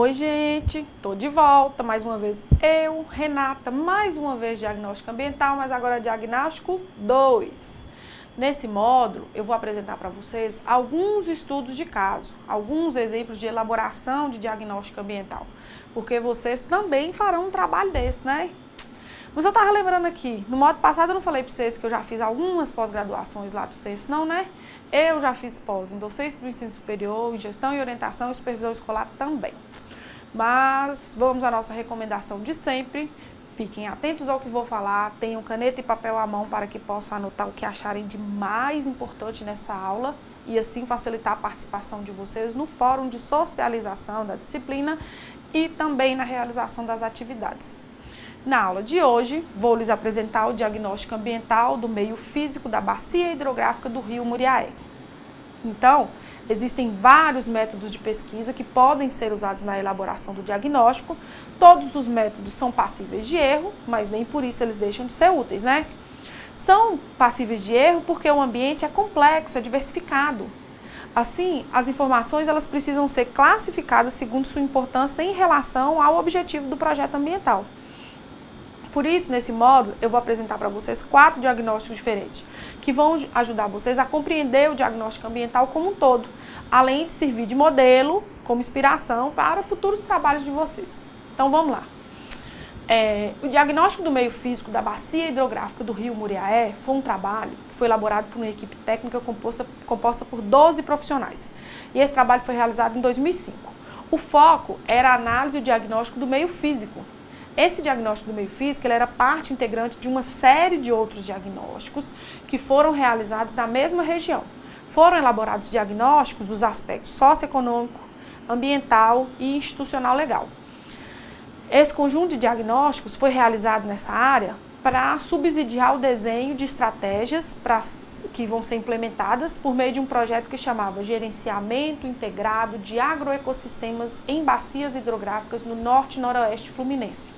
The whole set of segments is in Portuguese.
Oi, gente, tô de volta, mais uma vez eu, Renata, mais uma vez diagnóstico ambiental, mas agora diagnóstico 2. Nesse módulo, eu vou apresentar para vocês alguns estudos de caso, alguns exemplos de elaboração de diagnóstico ambiental, porque vocês também farão um trabalho desse, né? Mas eu tava lembrando aqui, no módulo passado eu não falei para vocês que eu já fiz algumas pós-graduações lá do Sense, não, né? Eu já fiz pós em docência do ensino superior, em gestão e orientação e supervisão escolar também. Mas vamos à nossa recomendação de sempre. Fiquem atentos ao que vou falar, tenham caneta e papel à mão para que possam anotar o que acharem de mais importante nessa aula e assim facilitar a participação de vocês no fórum de socialização da disciplina e também na realização das atividades. Na aula de hoje, vou lhes apresentar o diagnóstico ambiental do meio físico da bacia hidrográfica do rio Muriaé. Então, existem vários métodos de pesquisa que podem ser usados na elaboração do diagnóstico. Todos os métodos são passíveis de erro, mas nem por isso eles deixam de ser úteis, né? São passíveis de erro porque o ambiente é complexo, é diversificado. Assim, as informações elas precisam ser classificadas segundo sua importância em relação ao objetivo do projeto ambiental. Por isso, nesse módulo, eu vou apresentar para vocês 4 diagnósticos diferentes, que vão ajudar vocês a compreender o diagnóstico ambiental como um todo, além de servir de modelo, como inspiração para futuros trabalhos de vocês. Então, vamos lá. O diagnóstico do meio físico da bacia hidrográfica do rio Muriaé foi um trabalho que foi elaborado por uma equipe técnica composta por 12 profissionais. E esse trabalho foi realizado em 2005. O foco era a análise e o diagnóstico do meio físico. Esse diagnóstico do meio físico ele era parte integrante de uma série de outros diagnósticos que foram realizados na mesma região. Foram elaborados diagnósticos dos aspectos socioeconômico, ambiental e institucional legal. Esse conjunto de diagnósticos foi realizado nessa área para subsidiar o desenho de estratégias que vão ser implementadas por meio de um projeto que chamava Gerenciamento Integrado de Agroecossistemas em Bacias Hidrográficas no Norte e Noroeste Fluminense.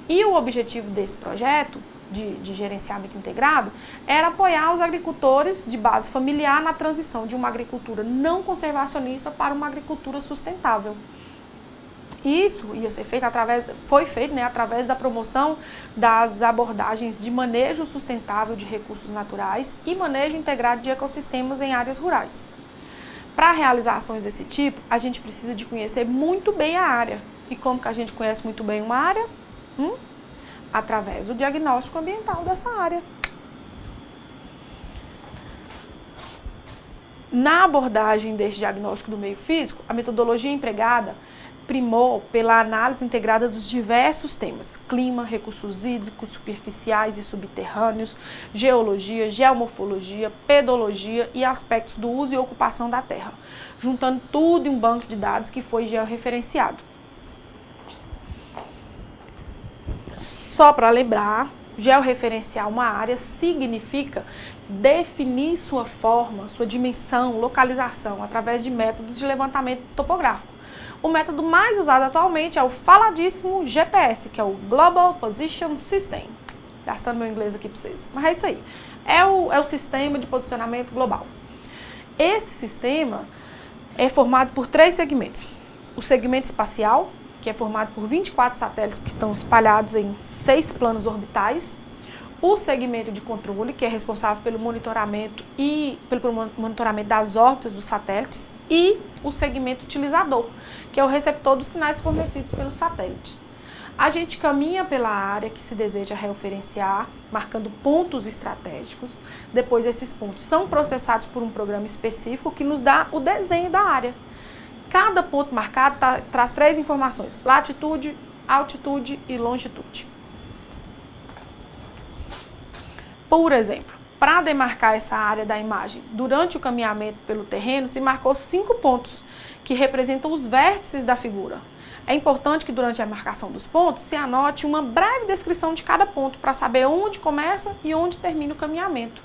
E o objetivo desse projeto de gerenciamento integrado era apoiar os agricultores de base familiar na transição de uma agricultura não conservacionista para uma agricultura sustentável. Isso ia ser feito foi feito através da promoção das abordagens de manejo sustentável de recursos naturais e manejo integrado de ecossistemas em áreas rurais. Para realizações desse tipo, a gente precisa de conhecer muito bem a área. E como que a gente conhece muito bem uma área? Através do diagnóstico ambiental dessa área. Na abordagem deste diagnóstico do meio físico, a metodologia empregada primou pela análise integrada dos diversos temas: clima, recursos hídricos, superficiais e subterrâneos, geologia, geomorfologia, pedologia e aspectos do uso e ocupação da terra, juntando tudo em um banco de dados que foi georreferenciado. Só para lembrar, georreferenciar uma área significa definir sua forma, sua dimensão, localização, através de métodos de levantamento topográfico. O método mais usado atualmente é o faladíssimo GPS, que é o Global Position System. Gastando meu inglês aqui para vocês. Mas é isso aí. É o sistema de posicionamento global. Esse sistema é formado por 3 segmentos. O segmento espacial, que é formado por 24 satélites que estão espalhados em 6 planos orbitais. O segmento de controle, que é responsável pelo monitoramento das órbitas dos satélites. E o segmento utilizador, que é o receptor dos sinais fornecidos pelos satélites. A gente caminha pela área que se deseja referenciar, marcando pontos estratégicos. Depois, esses pontos são processados por um programa específico que nos dá o desenho da área. Cada ponto marcado traz 3 informações: latitude, altitude e longitude. Por exemplo, para demarcar essa área da imagem, durante o caminhamento pelo terreno, se marcou 5 pontos, que representam os vértices da figura. É importante que durante a marcação dos pontos se anote uma breve descrição de cada ponto, para saber onde começa e onde termina o caminhamento.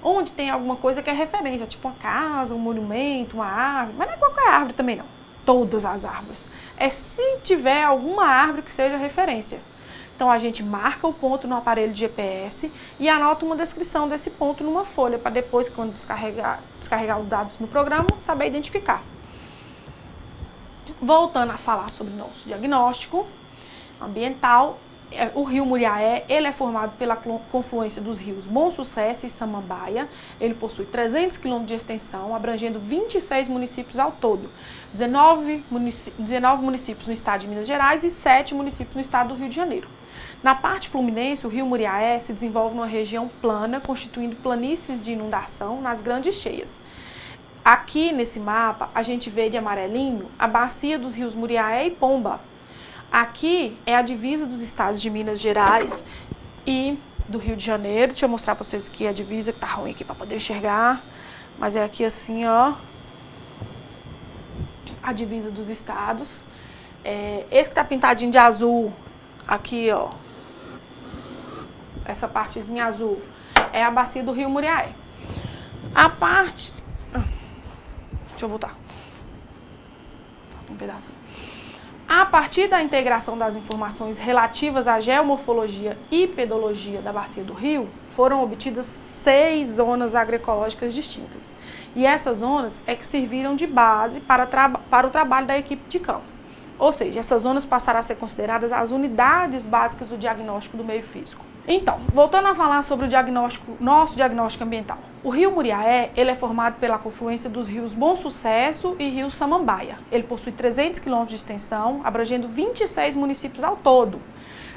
Onde tem alguma coisa que é referência, tipo uma casa, um monumento, uma árvore, mas não é qualquer árvore também não, todas as árvores. É se tiver alguma árvore que seja referência. Então, a gente marca o ponto no aparelho de GPS e anota uma descrição desse ponto numa folha, para depois, quando descarregar os dados no programa, saber identificar. Voltando a falar sobre nosso diagnóstico ambiental, o rio Muriaé, ele é formado pela confluência dos rios Bom Sucesso e Samambaia. Ele possui 300 km de extensão, abrangendo 26 municípios ao todo. 19 municípios no estado de Minas Gerais e 7 municípios no estado do Rio de Janeiro. Na parte fluminense, o rio Muriaé se desenvolve numa região plana, constituindo planícies de inundação nas grandes cheias. Aqui nesse mapa, a gente vê de amarelinho a bacia dos rios Muriaé e Pomba. Aqui é a divisa dos estados de Minas Gerais e do Rio de Janeiro. Deixa eu mostrar para vocês aqui a divisa, que tá ruim aqui para poder enxergar. Mas é aqui assim, ó, a divisa dos estados. Esse que tá pintadinho de azul, aqui, ó, essa partezinha azul, é a bacia do rio Muriaé. A parte... Deixa eu voltar. Falta um pedaço. A partir da integração das informações relativas à geomorfologia e pedologia da bacia do rio, foram obtidas 6 zonas agroecológicas distintas. E essas zonas é que serviram de base para o trabalho da equipe de campo. Ou seja, essas zonas passaram a ser consideradas as unidades básicas do diagnóstico do meio físico. Então, voltando a falar sobre o nosso diagnóstico ambiental. O rio Muriaé, ele é formado pela confluência dos rios Bom Sucesso e rio Samambaia. Ele possui 300 km de extensão, abrangendo 26 municípios ao todo.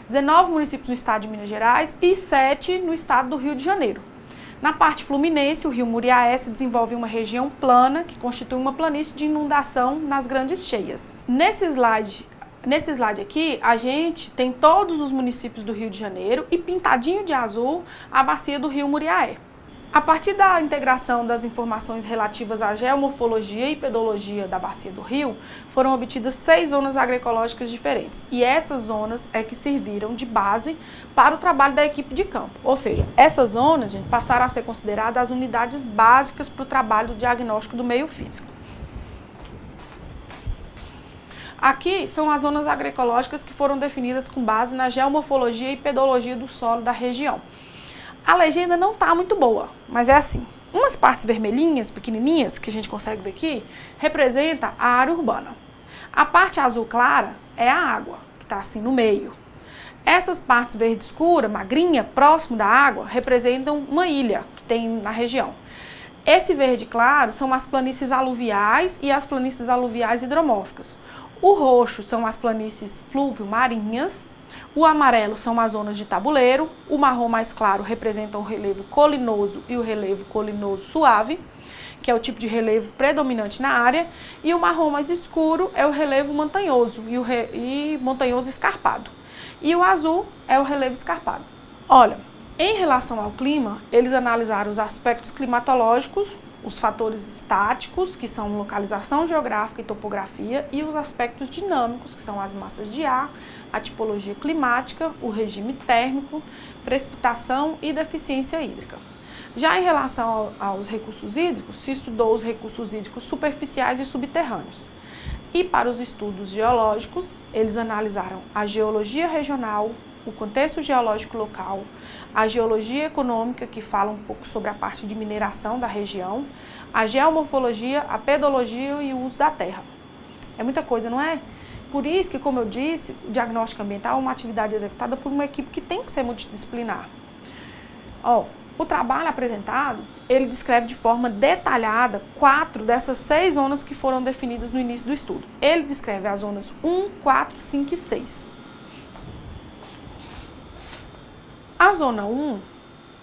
19 municípios no estado de Minas Gerais e 7 no estado do Rio de Janeiro. Na parte fluminense, o rio Muriaé se desenvolve em uma região plana, que constitui uma planície de inundação nas grandes cheias. Nesse slide aqui, a gente tem todos os municípios do Rio de Janeiro e pintadinho de azul a bacia do rio Muriaé. A partir da integração das informações relativas à geomorfologia e pedologia da bacia do rio, foram obtidas 6 zonas agroecológicas diferentes. E essas zonas é que serviram de base para o trabalho da equipe de campo. Ou seja, essas zonas, gente, passaram a ser consideradas as unidades básicas para o trabalho do diagnóstico do meio físico. Aqui são as zonas agroecológicas que foram definidas com base na geomorfologia e pedologia do solo da região. A legenda não está muito boa, mas é assim. Umas partes vermelhinhas, pequenininhas, que a gente consegue ver aqui, representa a área urbana. A parte azul clara é a água, que está assim no meio. Essas partes verde escura, magrinha, próximo da água, representam uma ilha que tem na região. Esse verde claro são as planícies aluviais e as planícies aluviais hidromórficas. O roxo são as planícies fluvio-marinhas. O amarelo são as zonas de tabuleiro, o marrom mais claro representa o relevo colinoso e o relevo colinoso suave, que é o tipo de relevo predominante na área, e o marrom mais escuro é o relevo montanhoso e montanhoso escarpado. E o azul é o relevo escarpado. Olha, em relação ao clima, eles analisaram os aspectos climatológicos, os fatores estáticos, que são localização geográfica e topografia, e os aspectos dinâmicos, que são as massas de ar, a tipologia climática, o regime térmico, precipitação e deficiência hídrica. Já em relação aos recursos hídricos, se estudou os recursos hídricos superficiais e subterrâneos. E para os estudos geológicos, eles analisaram a geologia regional, o contexto geológico local, a geologia econômica, que fala um pouco sobre a parte de mineração da região, a geomorfologia, a pedologia e o uso da terra. É muita coisa, não é? Por isso que, como eu disse, o diagnóstico ambiental é uma atividade executada por uma equipe que tem que ser multidisciplinar. O trabalho apresentado, ele descreve de forma detalhada 4 dessas 6 zonas que foram definidas no início do estudo. Ele descreve as zonas 1, 4, 5 e 6. A zona 1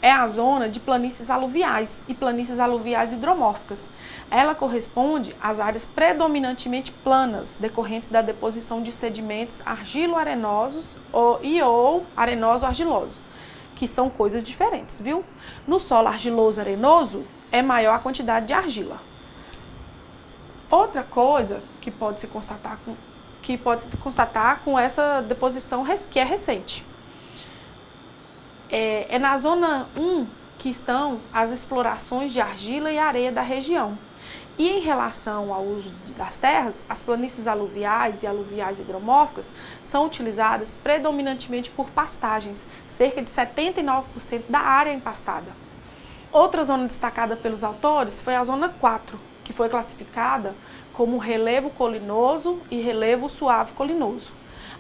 é a zona de planícies aluviais e planícies aluviais hidromórficas. Ela corresponde às áreas predominantemente planas, decorrentes da deposição de sedimentos argilo-arenosos ou arenoso-argilosos, que são coisas diferentes, viu? No solo argiloso-arenoso é maior a quantidade de argila. Outra coisa que pode se constatar com essa deposição que é recente. É na zona 1 que estão as explorações de argila e areia da região. E em relação ao uso das terras, as planícies aluviais e aluviais hidromórficas são utilizadas predominantemente por pastagens, cerca de 79% da área empastada. Outra zona destacada pelos autores foi a zona 4, que foi classificada como relevo colinoso e relevo suave colinoso.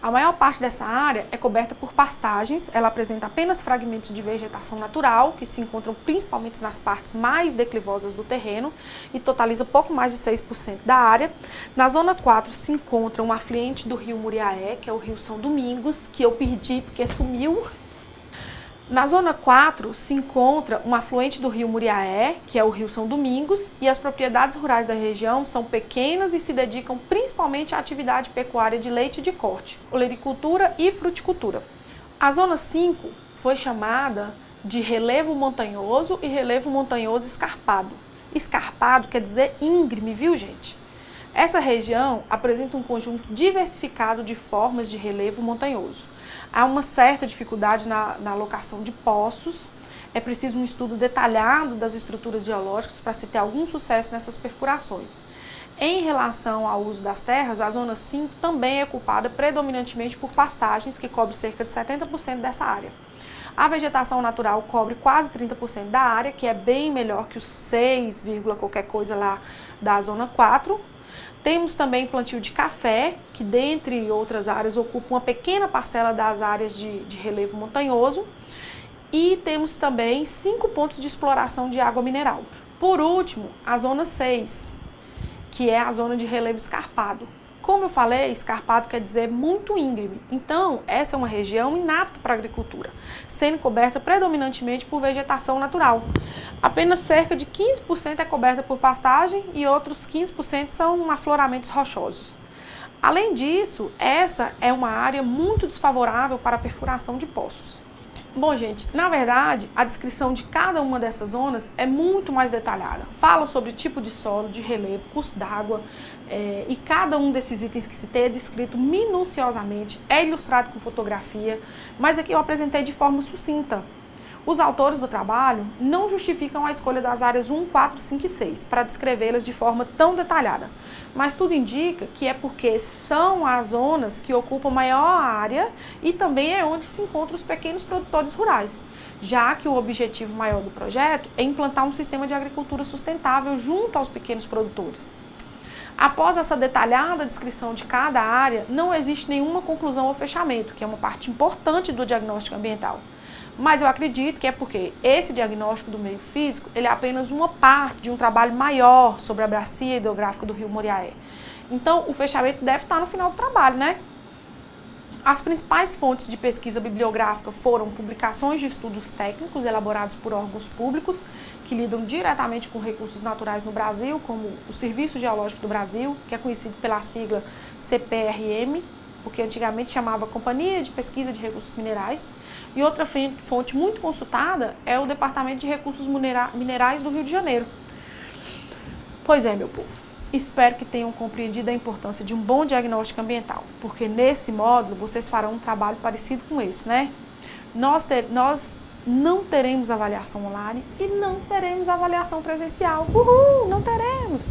A maior parte dessa área é coberta por pastagens, ela apresenta apenas fragmentos de vegetação natural, que se encontram principalmente nas partes mais declivosas do terreno, e totaliza pouco mais de 6% da área. Na zona 4 se encontra um afluente do rio Muriaé, que é o rio São Domingos, que eu perdi porque sumiu. Na zona 4 se encontra um afluente do rio Muriaé, que é o rio São Domingos, e as propriedades rurais da região são pequenas e se dedicam principalmente à atividade pecuária de leite e de corte, olericultura e fruticultura. A zona 5 foi chamada de relevo montanhoso e relevo montanhoso escarpado. Escarpado quer dizer íngreme, viu, gente? Essa região apresenta um conjunto diversificado de formas de relevo montanhoso. Há uma certa dificuldade na locação de poços, é preciso um estudo detalhado das estruturas geológicas para se ter algum sucesso nessas perfurações. Em relação ao uso das terras, a zona 5 também é ocupada predominantemente por pastagens, que cobre cerca de 70% dessa área. A vegetação natural cobre quase 30% da área, que é bem melhor que os 6, qualquer coisa lá da zona 4. Temos também plantio de café, que dentre outras áreas ocupa uma pequena parcela das áreas de relevo montanhoso. E temos também 5 pontos de exploração de água mineral. Por último, a zona 6, que é a zona de relevo escarpado. Como eu falei, escarpado quer dizer muito íngreme. Então, essa é uma região inapta para a agricultura, sendo coberta predominantemente por vegetação natural. Apenas cerca de 15% é coberta por pastagem e outros 15% são afloramentos rochosos. Além disso, essa é uma área muito desfavorável para a perfuração de poços. Bom, gente, na verdade, a descrição de cada uma dessas zonas é muito mais detalhada. Fala sobre tipo de solo, de relevo, curso d'água, e cada um desses itens que citei é descrito minuciosamente, é ilustrado com fotografia, mas aqui eu apresentei de forma sucinta. Os autores do trabalho não justificam a escolha das áreas 1, 4, 5 e 6 para descrevê-las de forma tão detalhada, mas tudo indica que é porque são as zonas que ocupam maior área e também é onde se encontram os pequenos produtores rurais, já que o objetivo maior do projeto é implantar um sistema de agricultura sustentável junto aos pequenos produtores. Após essa detalhada descrição de cada área, não existe nenhuma conclusão ou fechamento, que é uma parte importante do diagnóstico ambiental. Mas eu acredito que é porque esse diagnóstico do meio físico, ele é apenas uma parte de um trabalho maior sobre a bacia hidrográfica do rio Muriaé. Então, o fechamento deve estar no final do trabalho, né? As principais fontes de pesquisa bibliográfica foram publicações de estudos técnicos elaborados por órgãos públicos que lidam diretamente com recursos naturais no Brasil, como o Serviço Geológico do Brasil, que é conhecido pela sigla CPRM, porque antigamente chamava Companhia de Pesquisa de Recursos Minerais, e outra fonte muito consultada é o Departamento de Recursos Minerais do Rio de Janeiro. Pois é, meu povo, espero que tenham compreendido a importância de um bom diagnóstico ambiental, porque nesse módulo vocês farão um trabalho parecido com esse, né? Nós não teremos avaliação online e não teremos avaliação presencial. Uhul, não teremos!